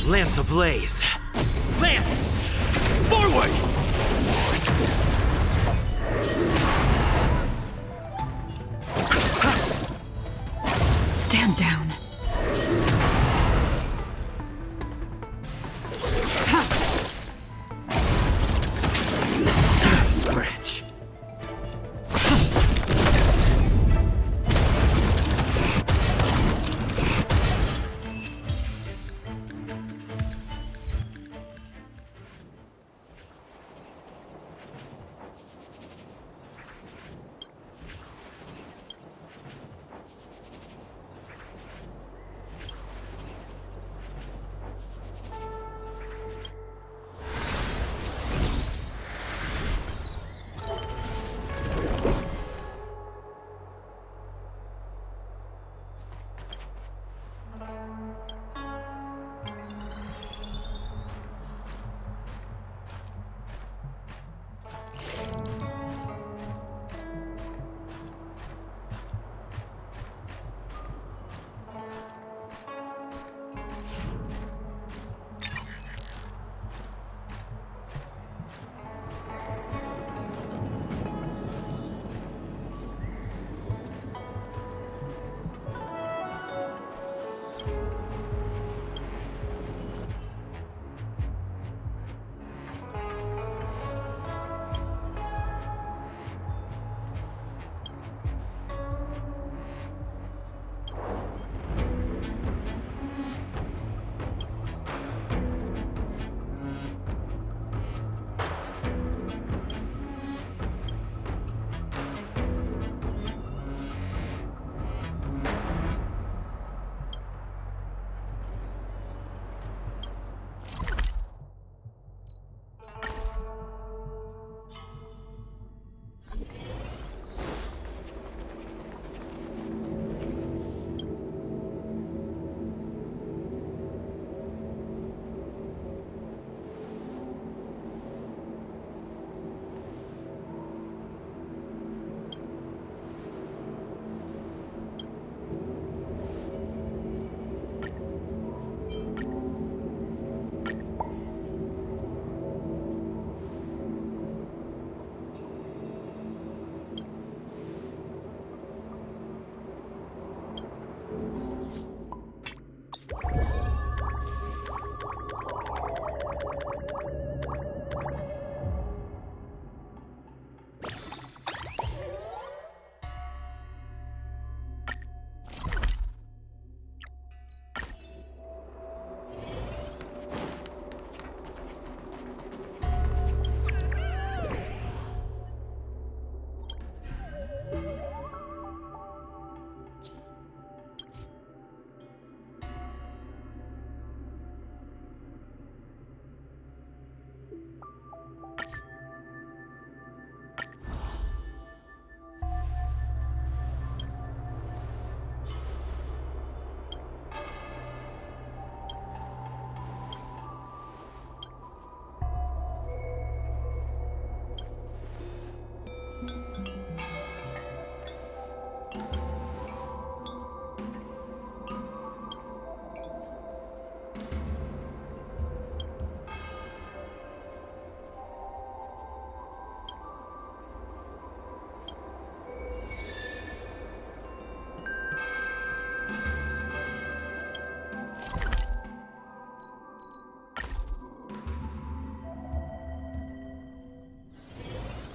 Lance ablaze! Lance! Forward! Stand down. Scratch.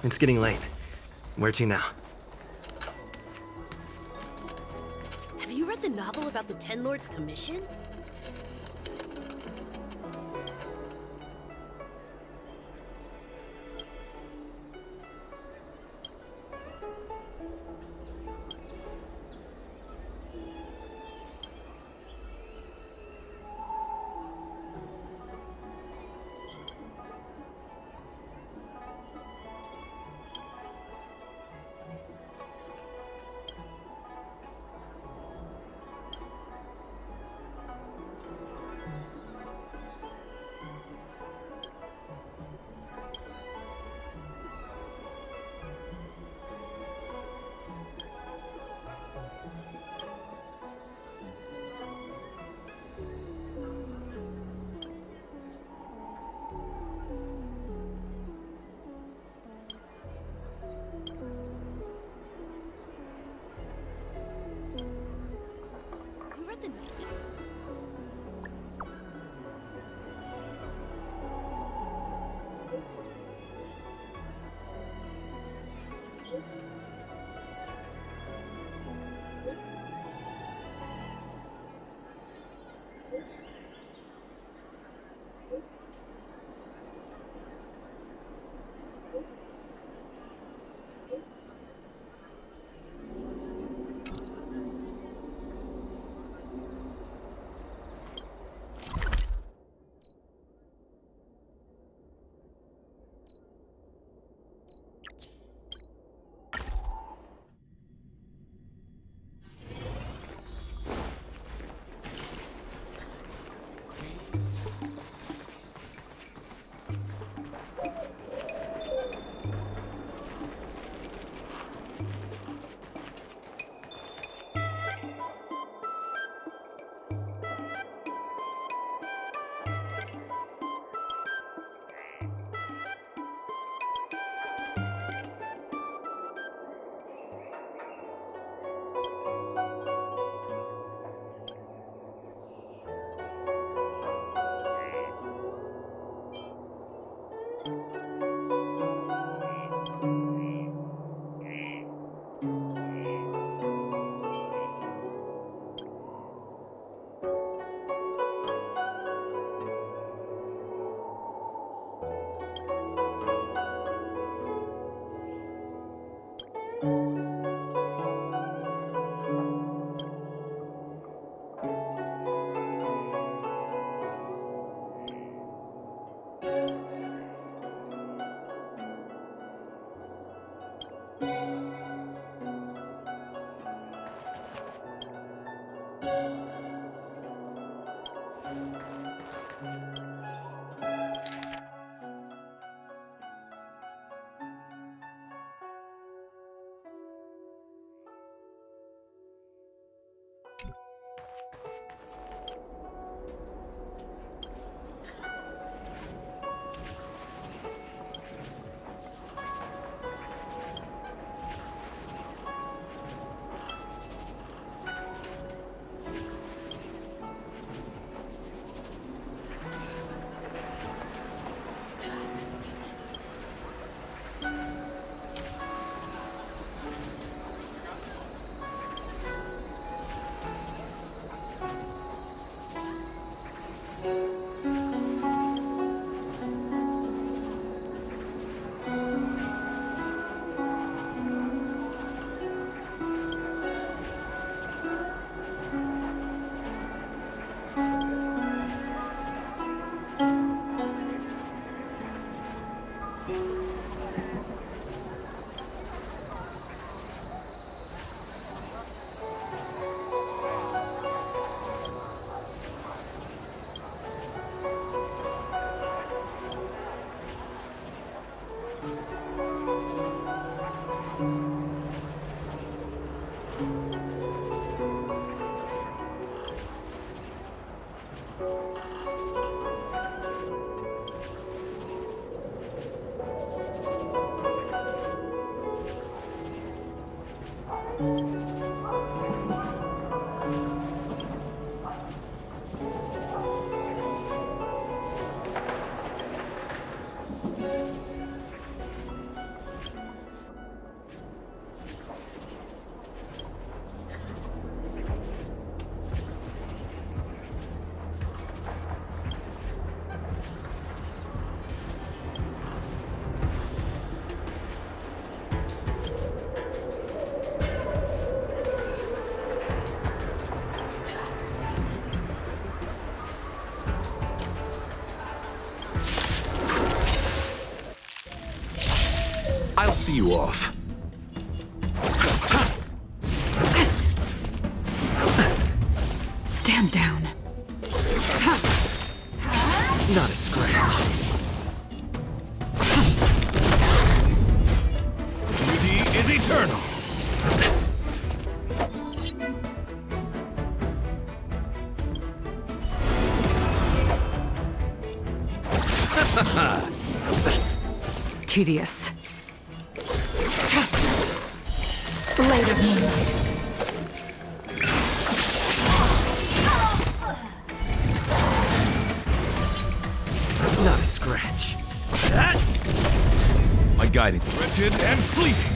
It's getting late. Where to now? Have you read the novel about the Ten Lords' Commission? the... I'll see you off. Stand down. Not a scratch. Beauty is eternal. Tedious. Blade of Moonlight. guiding. Wretched and fleeting.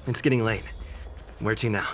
It's getting late. Where to now?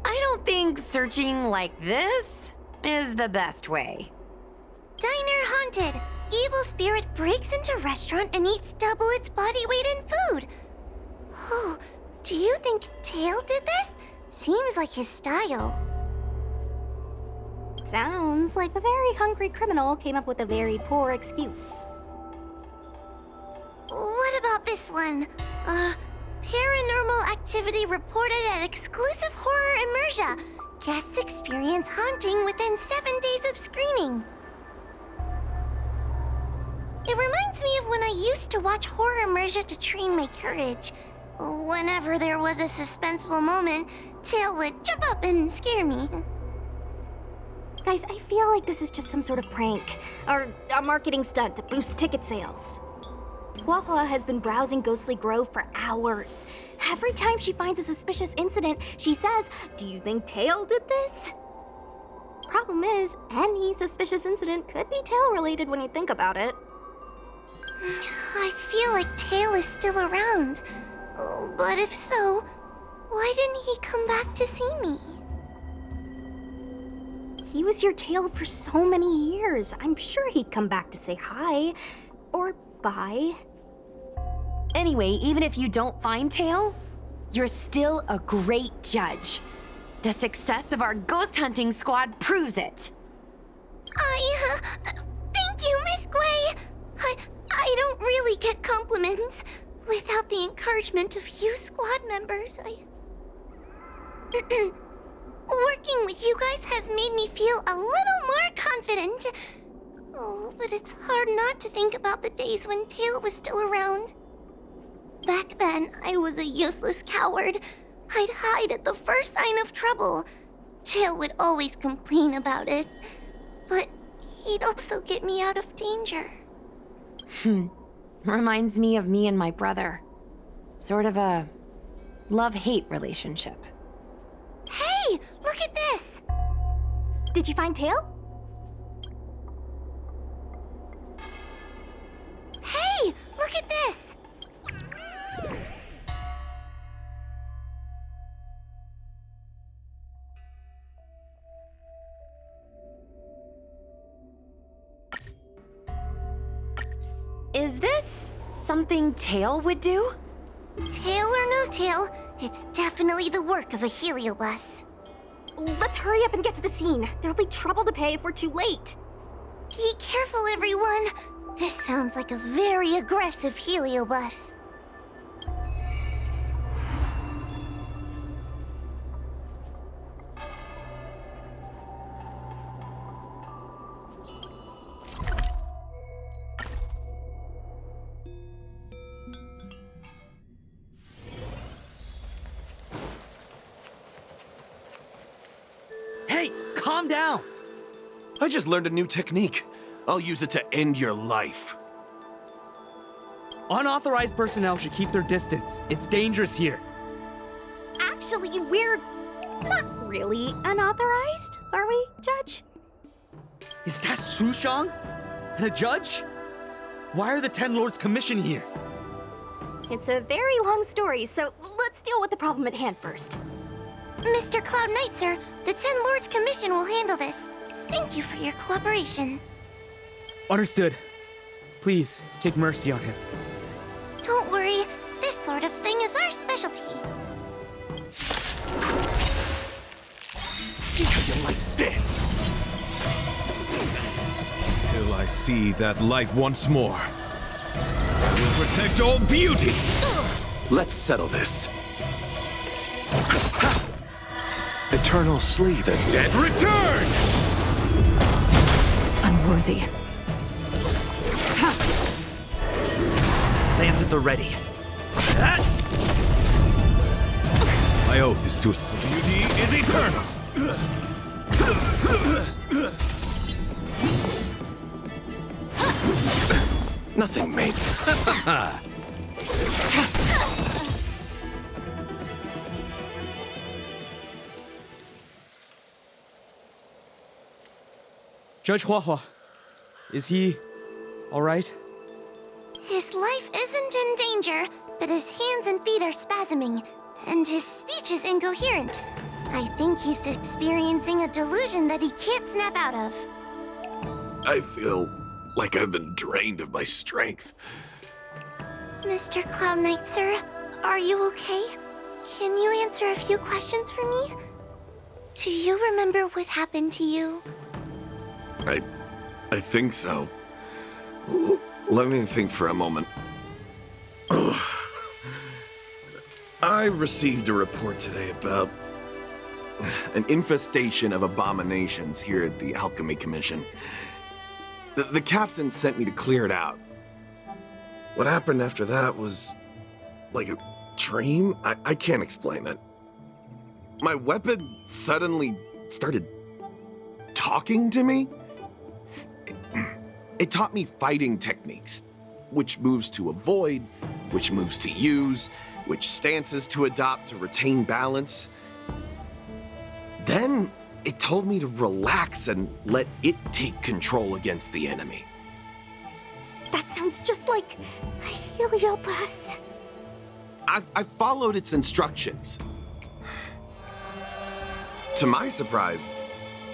I don't think searching like this is the best way. Diner haunted. Evil spirit breaks into restaurant and eats double its body weight in food. Oh, do you think Tail did this? Seems like his style. Sounds like a very hungry criminal came up with a very poor excuse. What about this one? Paranormal activity reported at exclusive horror immersia. Guests experience haunting within 7 days of screening. It reminds me of when I used to watch horror immersia to train my courage. Whenever there was a suspenseful moment, Tail would jump up and scare me. Guys, I feel like this is just some sort of prank, or a marketing stunt to boost ticket sales. Huahua has been browsing Ghostly Grove for hours. Every time she finds a suspicious incident, she says, "Do you think Tail did this?" Problem is, any suspicious incident could be Tail-related when you think about it. I feel like Tail is still around. Oh, but if so, why didn't he come back to see me? He was your tail for so many years. I'm sure he'd come back to say hi. Or bye. Anyway, even if you don't find Tail, you're still a great judge. The success of our ghost hunting squad proves it. Thank you, Miss Gray. I don't really get compliments. Without the encouragement of you squad members, Working with you guys has made me feel a little more confident. Oh, but it's hard not to think about the days when Tail was still around. Back then, I was a useless coward. I'd hide at the first sign of trouble. Tail would always complain about it. But he'd also get me out of danger. Reminds me of me and my brother. Sort of a love-hate relationship. Hey, look at this! Did you find Tail? Hey, look at this! Is this something Tail would do? Tail or no tail, it's definitely the work of a Heliobus. Let's hurry up and get to the scene. There'll be trouble to pay if we're too late. Be careful, everyone. This sounds like a very aggressive Heliobus. Hey, calm down! I just learned a new technique. I'll use it to end your life. Unauthorized personnel should keep their distance. It's dangerous here. Actually, we're not really unauthorized, are we, Judge? Is that Sushang? And a judge? Why are the Ten Lords commissioned here? It's a very long story, so let's deal with the problem at hand first. Mr. Cloud Knight, sir, the Ten Lords Commission will handle this. Thank you for your cooperation. Understood. Please, take mercy on him. Don't worry, this sort of thing is our specialty. See how you like this? Till I see that light once more. I will protect all beauty! Let's settle this. Eternal sleep. The dead return! Unworthy. Plans at the ready. My oath is to... Beauty is eternal! Nothing, mate. Judge Huahua, is he all right? His life isn't in danger, but his hands and feet are spasming, and his speech is incoherent. I think he's experiencing a delusion that he can't snap out of. I feel like I've been drained of my strength. Mr. Cloud Knight, sir, are you okay? Can you answer a few questions for me? Do you remember what happened to you? I think so. Let me think for a moment. I received a report today about an infestation of abominations here at the Alchemy Commission. The captain sent me to clear it out. What happened after that was like a dream? I can't explain it. My weapon suddenly started talking to me. It taught me fighting techniques, which moves to avoid, which moves to use, which stances to adopt to retain balance. Then it told me to relax and let it take control against the enemy. That sounds just like a Heliobus. I followed its instructions. To my surprise,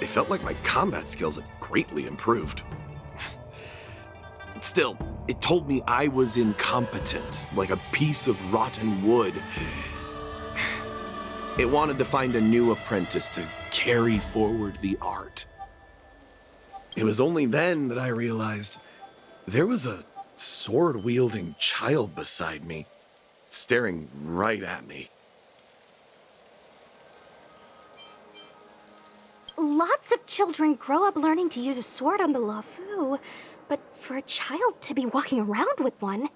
it felt like my combat skills had greatly improved. Still, it told me I was incompetent, like a piece of rotten wood. It wanted to find a new apprentice to carry forward the art. It was only then that I realized there was a sword-wielding child beside me, staring right at me. Lots of children grow up learning to use a sword on the Luofu, but for a child to be walking around with one...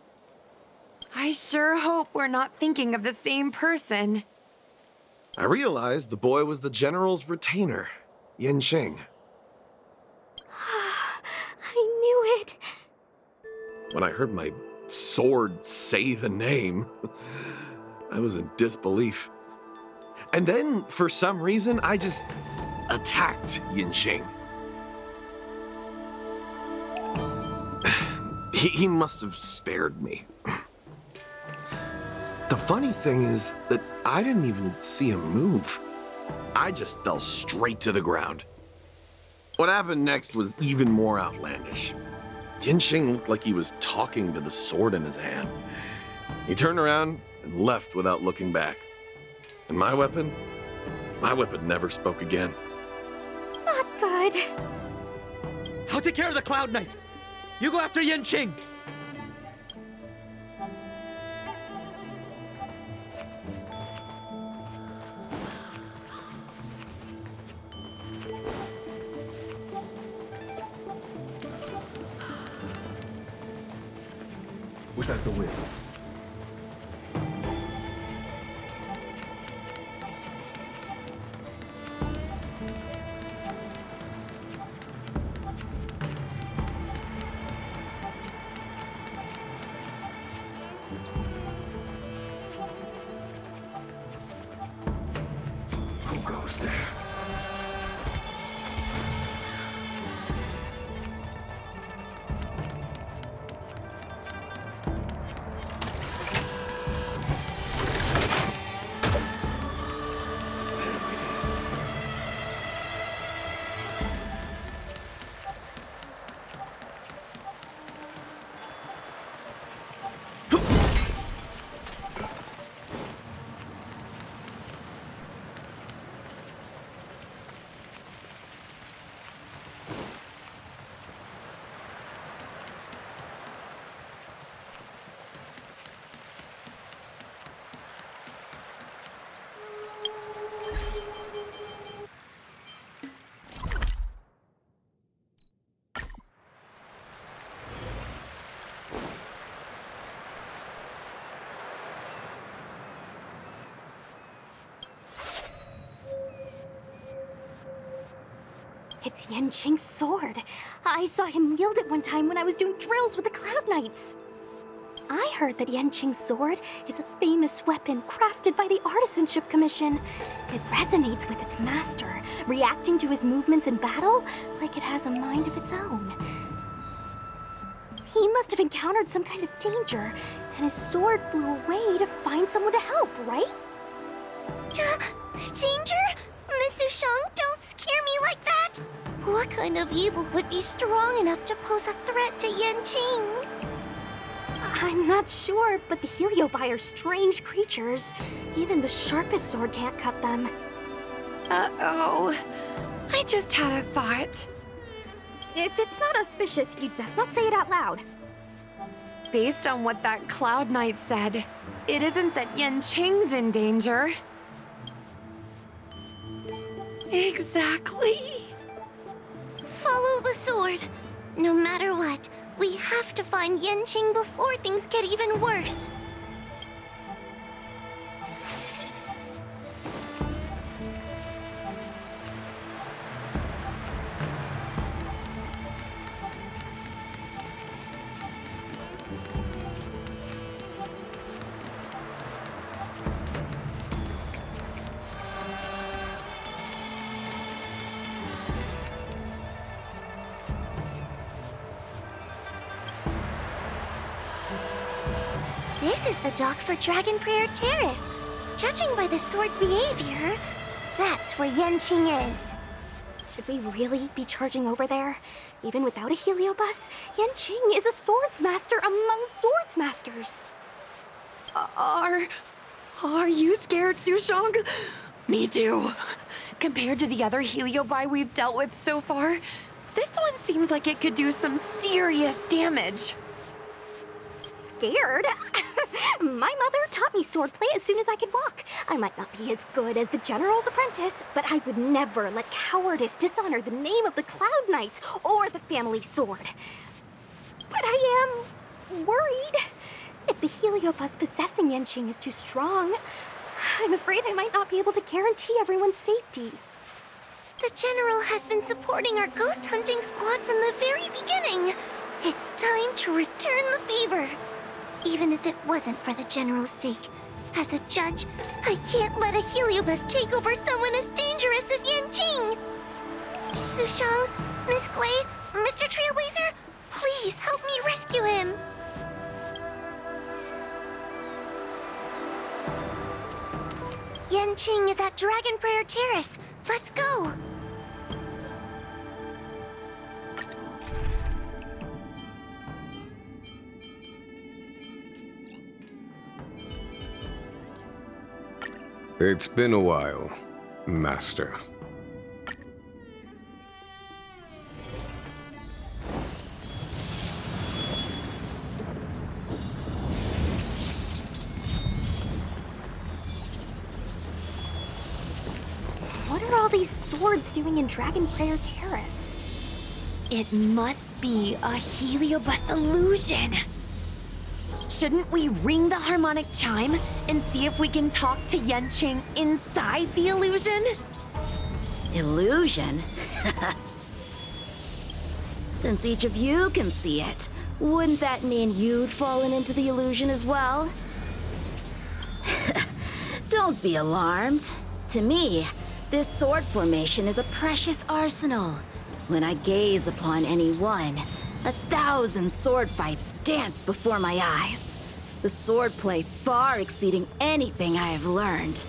I sure hope we're not thinking of the same person. I realized the boy was the general's retainer, Yanqing. I knew it. When I heard my sword say the name, I was in disbelief. And then, for some reason, I just attacked Yanqing. He must have spared me. The funny thing is that I didn't even see him move. I just fell straight to the ground. What happened next was even more outlandish. Yanqing looked like he was talking to the sword in his hand. He turned around and left without looking back. And my weapon never spoke again. Not good. I'll take care of the Cloud Knight. You go after Yanqing. Was that the wind? Who goes there? It's Yanqing's sword. I saw him wield it one time when I was doing drills with the Cloud Knights. I heard that Yanqing's sword is a famous weapon crafted by the Artisanship Commission. It resonates with its master, reacting to his movements in battle like it has a mind of its own. He must have encountered some kind of danger, and his sword flew away to find someone to help, right? Danger? Miss Ushang, don't scare me like that! What kind of evil would be strong enough to pose a threat to Yanqing? I'm not sure, but the Heliobi are strange creatures. Even the sharpest sword can't cut them. Uh-oh. I just had a thought. If it's not auspicious, you'd best not say it out loud. Based on what that Cloud Knight said, it isn't that Yanqing's in danger. Exactly. Follow the sword. No matter what, we have to find Yanqing before things get even worse. This is the dock for Dragon Prayer Terrace. Judging by the sword's behavior, that's where Yanqing is. Should we really be charging over there? Even without a Heliobus, Yanqing is a swords master among swords masters. Are you scared, Sushang? Me too. Compared to the other Heliobi we've dealt with so far, this one seems like it could do some serious damage. Scared? My mother taught me swordplay as soon as I could walk. I might not be as good as the General's apprentice, but I would never let cowardice dishonor the name of the Cloud Knights or the family sword. But I am worried. If the Heliobus possessing Yanqing is too strong, I'm afraid I might not be able to guarantee everyone's safety. The General has been supporting our ghost hunting squad from the very beginning. It's time to return the favor. Even if it wasn't for the General's sake. As a judge, I can't let a Heliobus take over someone as dangerous as Yanqing. Sushang, Miss Gui, Mr. Trailblazer, please help me rescue him. Yanqing is at Dragon Prayer Terrace. Let's go. It's been a while, Master. What are all these swords doing in Dragon Prayer Terrace? It must be a Heliobus illusion. Shouldn't we ring the harmonic chime and see if we can talk to Yanqing inside the illusion? Illusion? Since each of you can see it, wouldn't that mean you'd fallen into the illusion as well? Don't be alarmed. To me, this sword formation is a precious arsenal. When I gaze upon any one, 1,000 sword fights dance before my eyes. The swordplay far exceeding anything I have learned.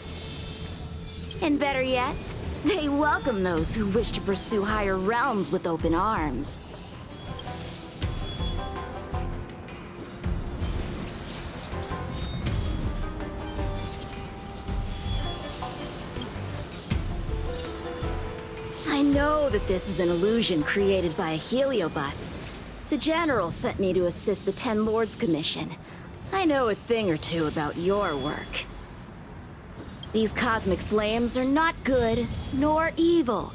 And better yet, they welcome those who wish to pursue higher realms with open arms. I know that this is an illusion created by a Heliobus. The General sent me to assist the Ten Lords Commission. I know a thing or two about your work. These cosmic flames are not good nor evil.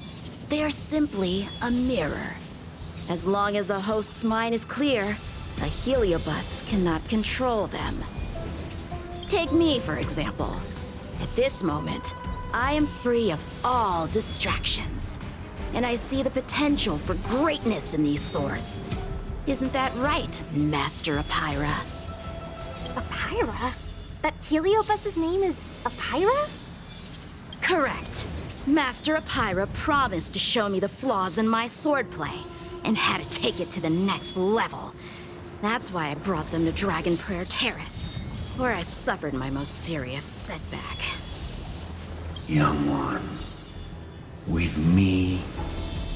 They are simply a mirror. As long as a host's mind is clear, a Heliobus cannot control them. Take me, for example. At this moment, I am free of all distractions. And I see the potential for greatness in these swords. Isn't that right, Master Apira? Apira? That Heliobus's name is Apira? Correct. Master Apira promised to show me the flaws in my swordplay, and had to take it to the next level. That's why I brought them to Dragon Prayer Terrace, where I suffered my most serious setback. Young one, with me,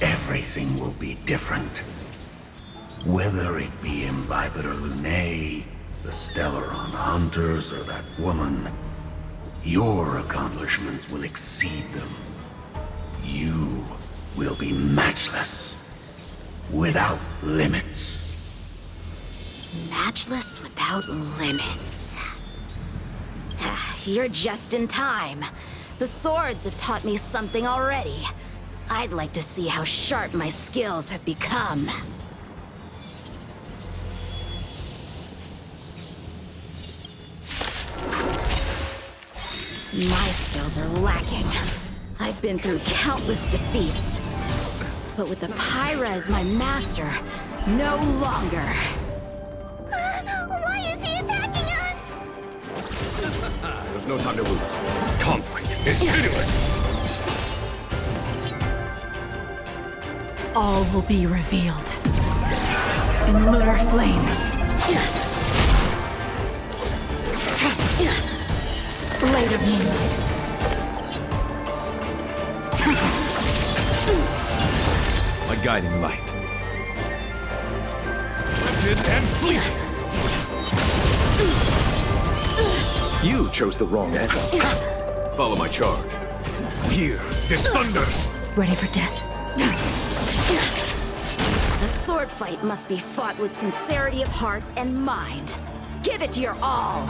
everything will be different. Whether it be Imbibitor Lunae, the Stellaron Hunters, or that woman, your accomplishments will exceed them. You will be matchless, without limits. Matchless without limits. You're just in time. The swords have taught me something already. I'd like to see how sharp my skills have become. My skills are lacking. I've been through countless defeats. But with Apira as my master, no longer. Why is he attacking us? There's no time to lose. Conflict is pitiless! All will be revealed in lunar flame. Blade of moonlight. my guiding light. Rigid and fleeting. You chose the wrong answer. Follow my charge. Hear this thunder. Ready for death? The sword fight must be fought with sincerity of heart and mind. Give it your all.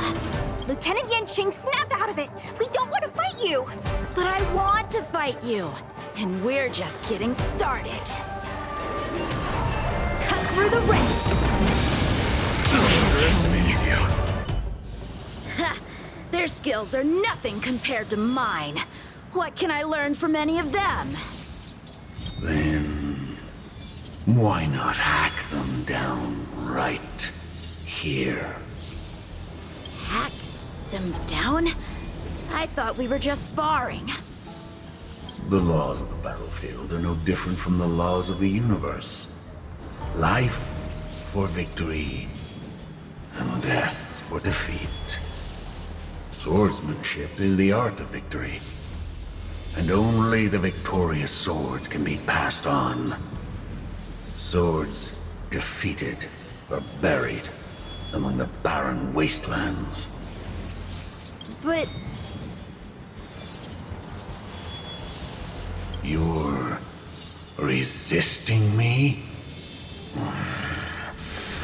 Lieutenant Yanqing, snap out of it! We don't want to fight you! But I want to fight you, and we're just getting started. Cut through the ranks. Underestimated you. Ha! Their skills are nothing compared to mine. What can I learn from any of them? Then, why not hack them down right here? Hack them down? I thought we were just sparring. The laws of the battlefield are no different from the laws of the universe. Life for victory, and death for defeat. Swordsmanship is the art of victory, and only the victorious swords can be passed on. Swords defeated are buried among the barren wastelands. But You're resisting me?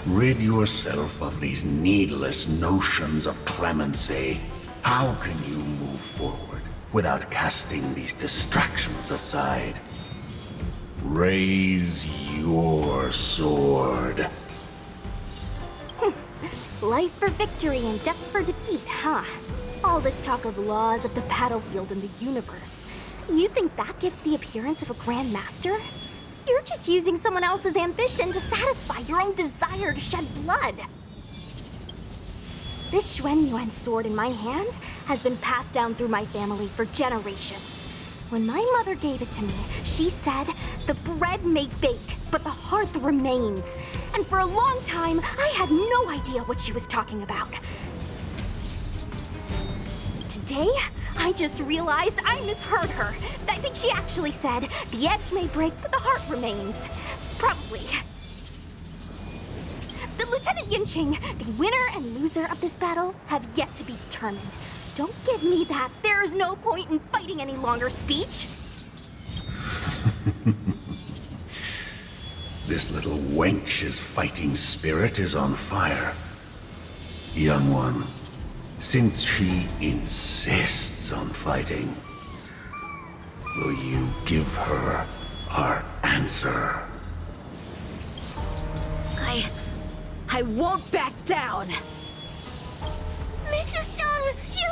Rid yourself of these needless notions of clemency. How can you move forward without casting these distractions aside? Raise your sword. Life for victory and death for defeat, huh? All this talk of laws of the battlefield and the universe. You think that gives the appearance of a Grand Master? You're just using someone else's ambition to satisfy your own desire to shed blood. This Xuan Yuan sword in my hand has been passed down through my family for generations. When my mother gave it to me, she said, "The bread may bake, but the hearth remains." And for a long time, I had no idea what she was talking about. Today, I just realized I misheard her. I think she actually said, "The edge may break, but the heart remains." Probably. The Lieutenant Yanqing, the winner and loser of this battle, have yet to be determined. Don't give me that "there's no point in fighting any longer" speech. This little wench's fighting spirit is on fire. Young one, since she insists on fighting, will you give her our answer? I won't back down. Miss Sushang, you...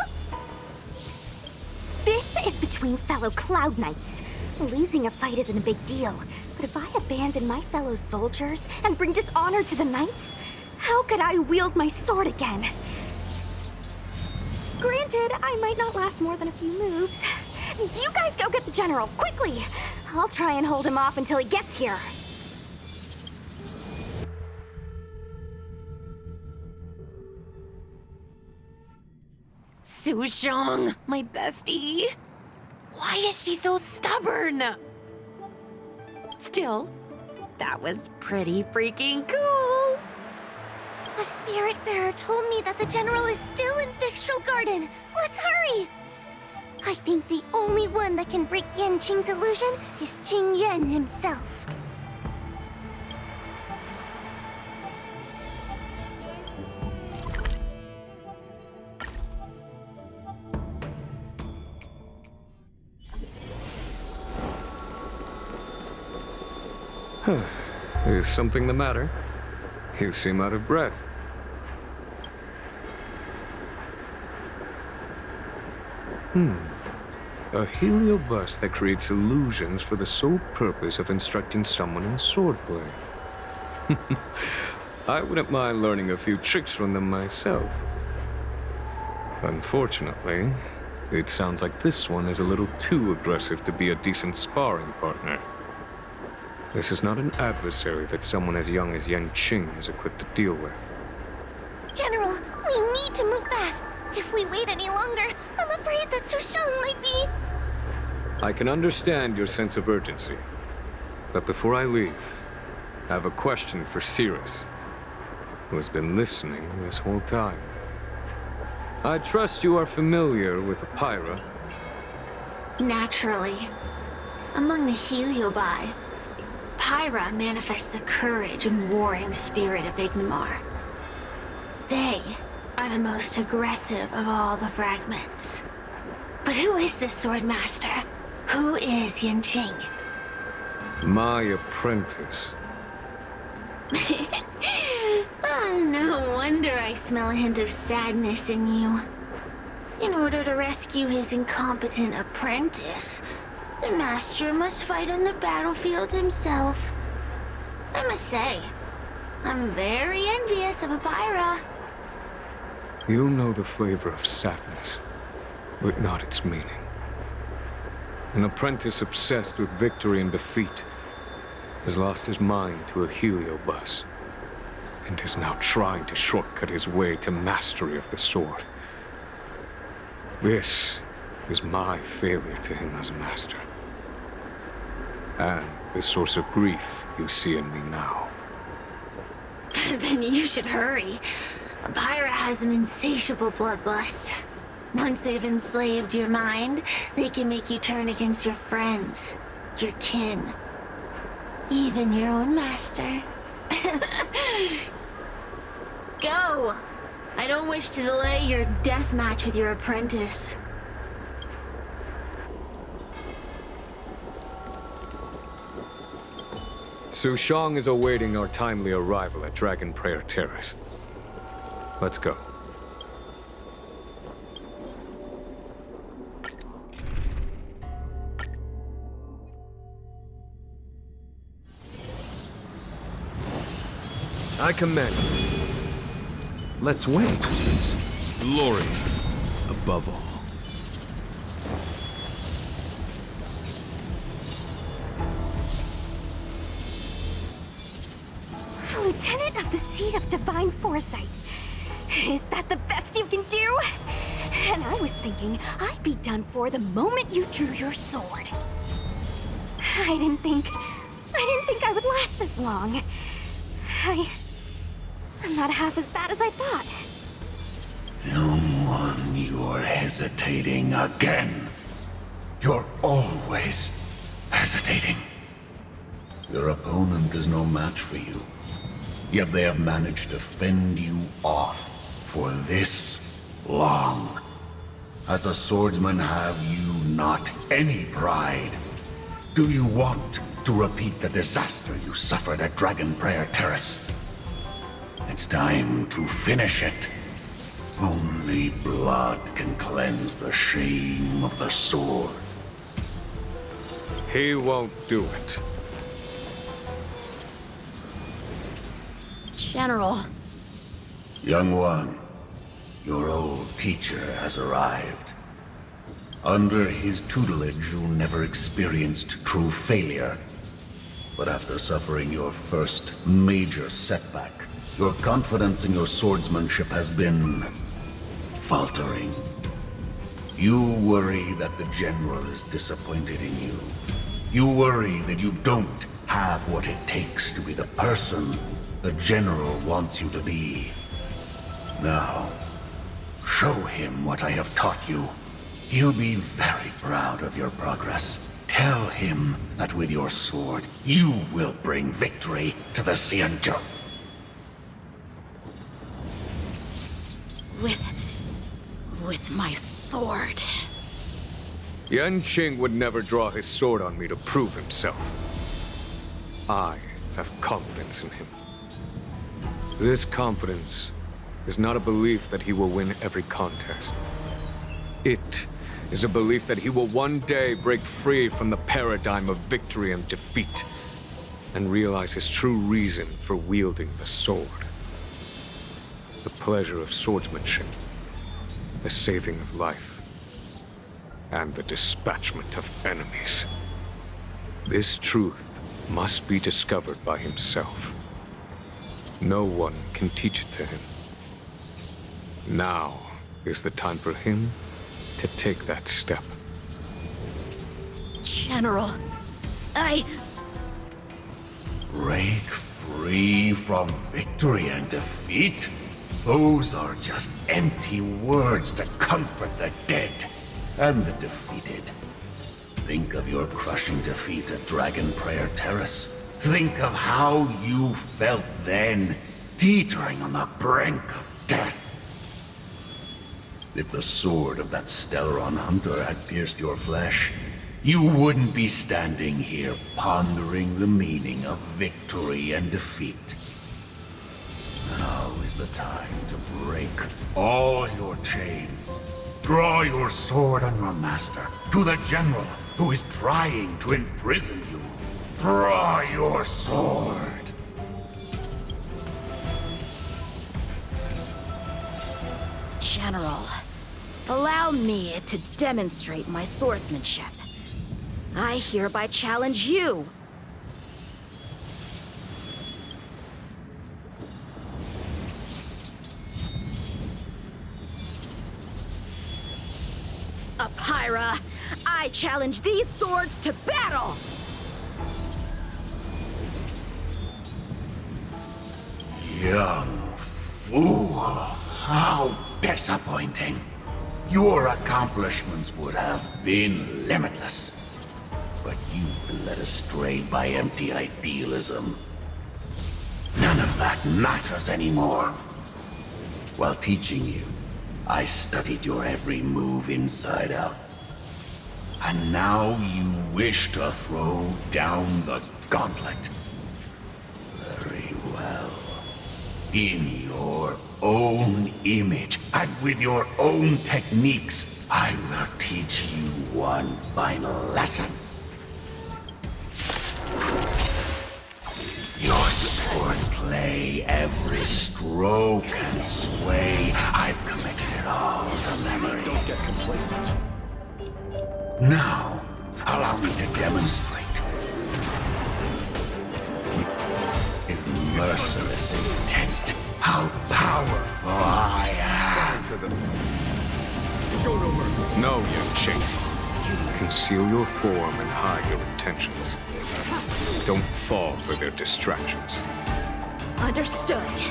This is between fellow Cloud Knights. Losing a fight isn't a big deal, but if I abandon my fellow soldiers and bring dishonor to the Knights, how could I wield my sword again? Granted, I might not last more than a few moves. You guys go get the General, quickly! I'll try and hold him off until he gets here. Sushang, my bestie. Why is she so stubborn? Still, that was pretty freaking cool. A Spiritfarer told me that the General is still in Fyxestroll Garden. Let's hurry! I think the only one that can break Yanqing's illusion is Qing Yuan himself. Is something the matter? You seem out of breath. A heliobus that creates illusions for the sole purpose of instructing someone in swordplay. I wouldn't mind learning a few tricks from them myself. Unfortunately, it sounds like this one is a little too aggressive to be a decent sparring partner. This is not an adversary that someone as young as Yanqing is equipped to deal with. General, we need to move fast. If we wait any longer, I'm afraid that Sushang might be... I can understand your sense of urgency. But before I leave, I have a question for Cirrus, who has been listening this whole time. I trust you are familiar with Pyra. Naturally. Among the Heliobi, Pyra manifests the courage and warring spirit of Ignimar. They are the most aggressive of all the fragments. But who is this sword master? Who is Yanqing? My apprentice. Oh, no wonder I smell a hint of sadness in you. In order to rescue his incompetent apprentice, the master must fight on the battlefield himself. I must say, I'm very envious of Pyra. You know the flavor of sadness, but not its meaning. An apprentice obsessed with victory and defeat has lost his mind to a Heliobus, and is now trying to shortcut his way to mastery of the sword. This is my failure to him as a master, and the source of grief you see in me now. Then you should hurry. Pyra has an insatiable bloodlust. Once they've enslaved your mind, they can make you turn against your friends, your kin, even your own master. Go! I don't wish to delay your death match with your apprentice. Su Shang is awaiting our timely arrival at Dragon Prayer Terrace. Let's go. I commend you. Let's wait. It's glory above all. Lieutenant of the Seat of Divine Foresight. Is that the best you can do? And I was thinking I'd be done for the moment you drew your sword. I didn't think I would last this long. I'm not half as bad as I thought. Young one, you're hesitating again. You're always hesitating. Your opponent is no match for you. Yet they have managed to fend you off for this long. As a swordsman, have you not any pride? Do you want to repeat the disaster you suffered at Dragon Prayer Terrace? It's time to finish it. Only blood can cleanse the shame of the sword. He won't do it. General. Young one, your old teacher has arrived. Under his tutelage, you never experienced true failure. But after suffering your first major setback, your confidence in your swordsmanship has been faltering. You worry that the general is disappointed in you. You worry that you don't have what it takes to be the person the general wants you to be. Now, show him what I have taught you. He'll be very proud of your progress. Tell him that with your sword, you will bring victory to the Xianzhou. With my sword. Yanqing would never draw his sword on me to prove himself. I have confidence in him. This confidence is not a belief that he will win every contest. It is a belief that he will one day break free from the paradigm of victory and defeat, and realize his true reason for wielding the sword. The pleasure of swordsmanship, the saving of life, and the dispatchment of enemies. This truth must be discovered by himself. No one can teach it to him. Now is the time for him to take that step. General, Break free from victory and defeat? Those are just empty words to comfort the dead and the defeated. Think of your crushing defeat at Dragon Prayer Terrace. Think of how you felt then, teetering on the brink of death. If the sword of that Stellaron hunter had pierced your flesh, you wouldn't be standing here pondering the meaning of victory and defeat. Now is the time to break all your chains. Draw your sword on your master, to the general who is trying to imprison you. Draw your sword. General, allow me to demonstrate my swordsmanship. I hereby challenge you. Apyra, I challenge these swords to battle! Young fool. How disappointing. Your accomplishments would have been limitless. But you've been led astray by empty idealism. None of that matters anymore. While teaching you, I studied your every move inside out. And now you wish to throw down the gauntlet. Very well. In your own image, and with your own techniques, I will teach you one final lesson. Your swordplay, every stroke and sway, I've committed it all to memory. Don't get complacent. Now, allow me to demonstrate. With merciless intent, how powerful I am. Show no mercy. No, Yanqing. Conceal your form and hide your intentions. Don't fall for their distractions. Understood.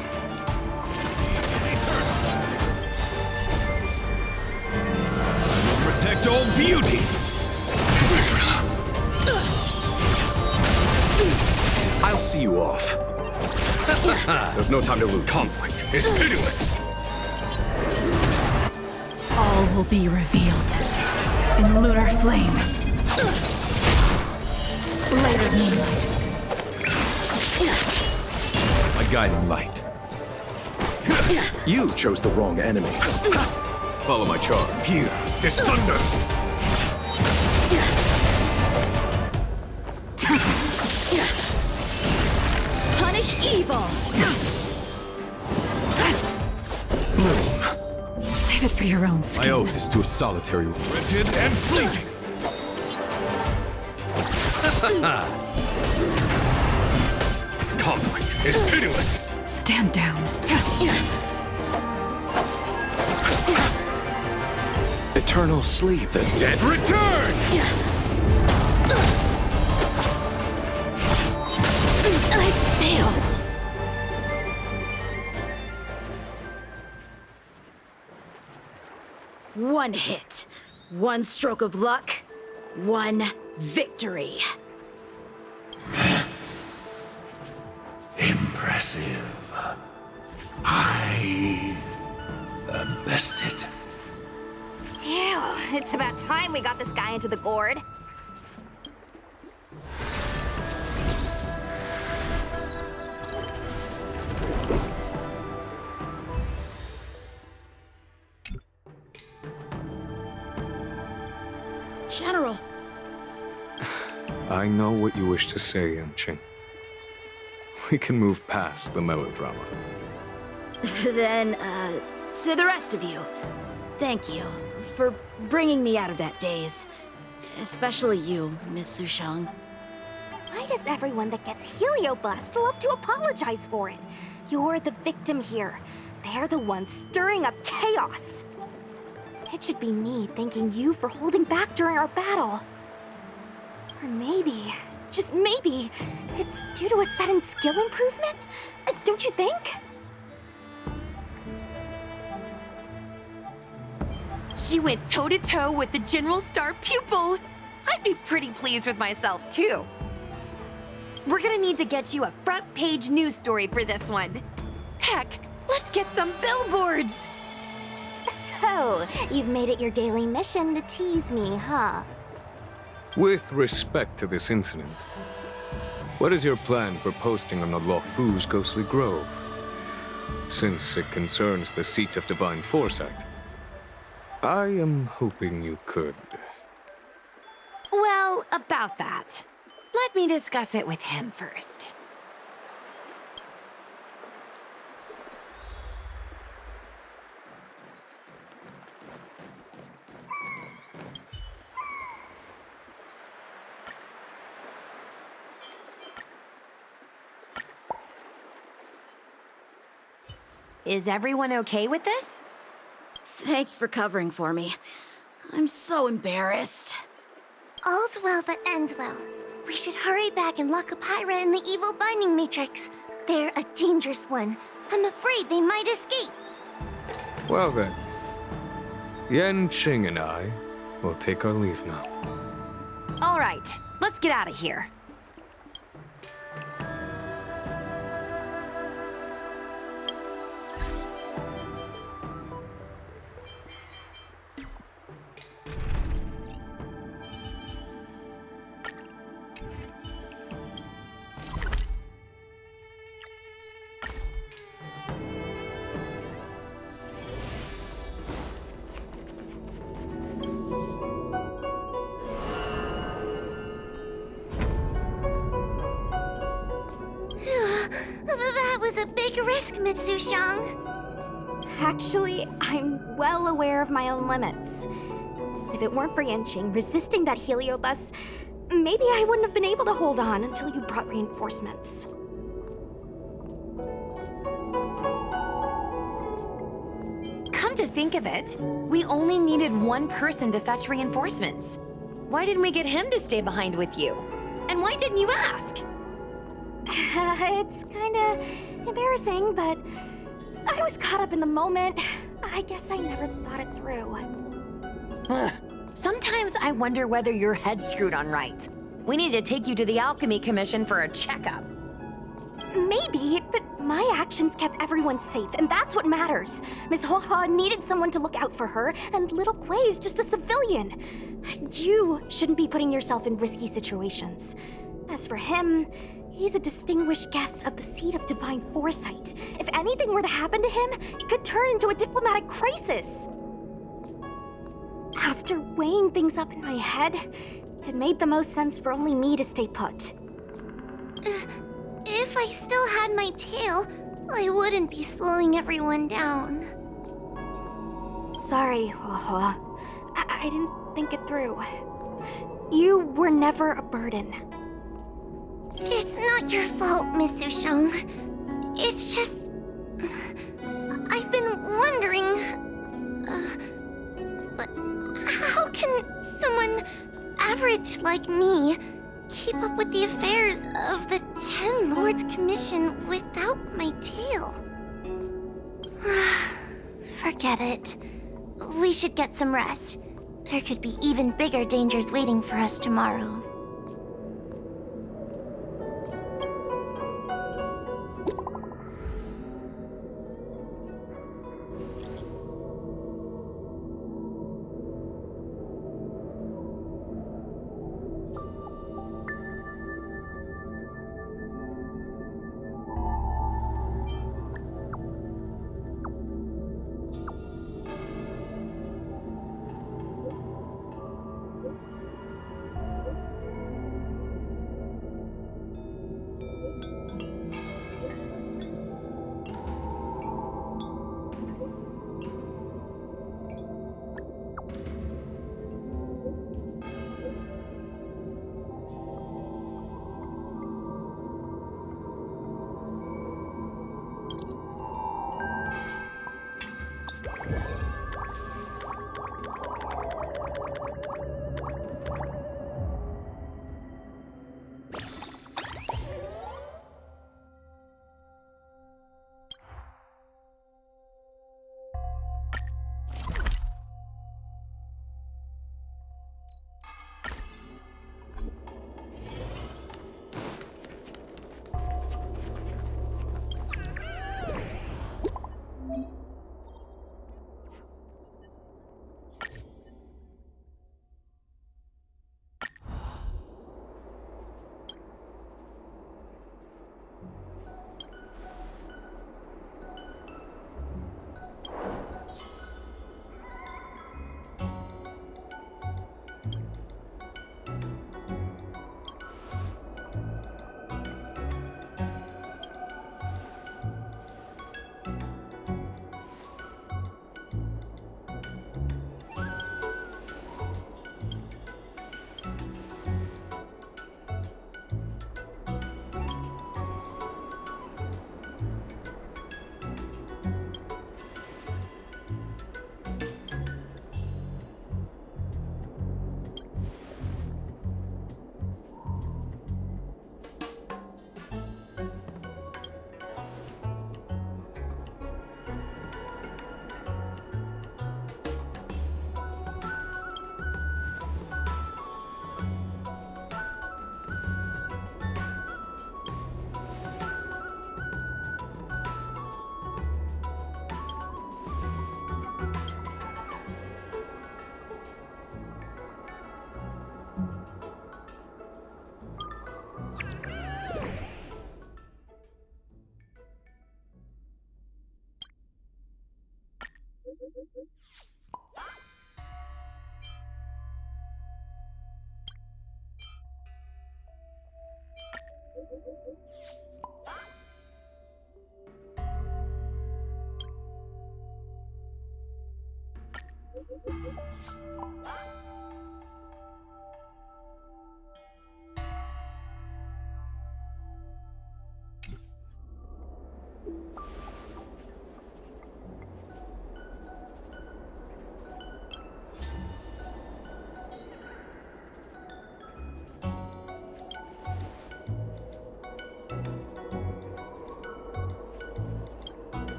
Protect all beauty! I'll see you off. There's no time to lose. Conflict is pitiless! All will be revealed in lunar flame. Later moonlight. My guiding light. You chose the wrong enemy. Follow my charge. Here is thunder! Punish evil! Save it for your own skin. I owe this to a solitary one. Rigid and fleeting! Conflict is pitiless! Stand down. Eternal sleep. The dead Return! I failed. One hit, one stroke of luck, one victory. Impressive. I am bested. Ew, it's about time we got this guy into the gourd. General. I know what you wish to say, Yanqing. We can move past the melodrama. Then, to the rest of you, thank you for bringing me out of that daze. Especially you, Miss Sushang. Why does everyone that gets Heliobust love to apologize for it? You're the victim here. They're the ones stirring up chaos. It should be me thanking you for holding back during our battle. Or maybe just maybe, it's due to a sudden skill improvement? Don't you think? She went toe-to-toe with the General Star pupil. I'd be pretty pleased with myself, too. We're gonna need to get you a front-page news story for this one. Heck, let's get some billboards! So, you've made it your daily mission to tease me, huh? With respect to this incident, what is your plan for posting on the Luofu's Ghostly Grove? Since it concerns the seat of divine foresight, I am hoping you could. Well, about that. Let me discuss it with him first. Is everyone okay with this? Thanks for covering for me. I'm so embarrassed. All's well that ends well. We should hurry back and lock up Hyra in the evil binding matrix. They're a dangerous one. I'm afraid they might escape. Well then, Yanqing and I will take our leave now. All right, let's get out of here. That was a big risk, Miss Sushang. Actually, I'm well aware of my own limits. If it weren't for Yanqing resisting that Heliobus, maybe I wouldn't have been able to hold on until you brought reinforcements. Come to think of it, we only needed one person to fetch reinforcements. Why didn't we get him to stay behind with you? And why didn't you ask? It's kinda embarrassing, but I was caught up in the moment. I guess I never thought it through. Ugh. Sometimes I wonder whether your head's screwed on right. We need to take you to the Alchemy Commission for a checkup. Maybe, but my actions kept everyone safe, and that's what matters. Miss Huohuo needed someone to look out for her, and little Kuei's just a civilian. You shouldn't be putting yourself in risky situations. As for him, he's a distinguished guest of the seat of divine foresight. If anything were to happen to him, it could turn into a diplomatic crisis. After weighing things up in my head, it made the most sense for only me to stay put. If I still had my tail, I wouldn't be slowing everyone down. Sorry, Huohuo. I didn't think it through. You were never a burden. It's not your fault, Miss Sushang. It's just... I've been wondering... how can someone average like me keep up with the affairs of the Ten Lords Commission without my tail? Forget it. We should get some rest. There could be even bigger dangers waiting for us tomorrow.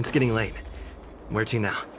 It's getting late. Where to now?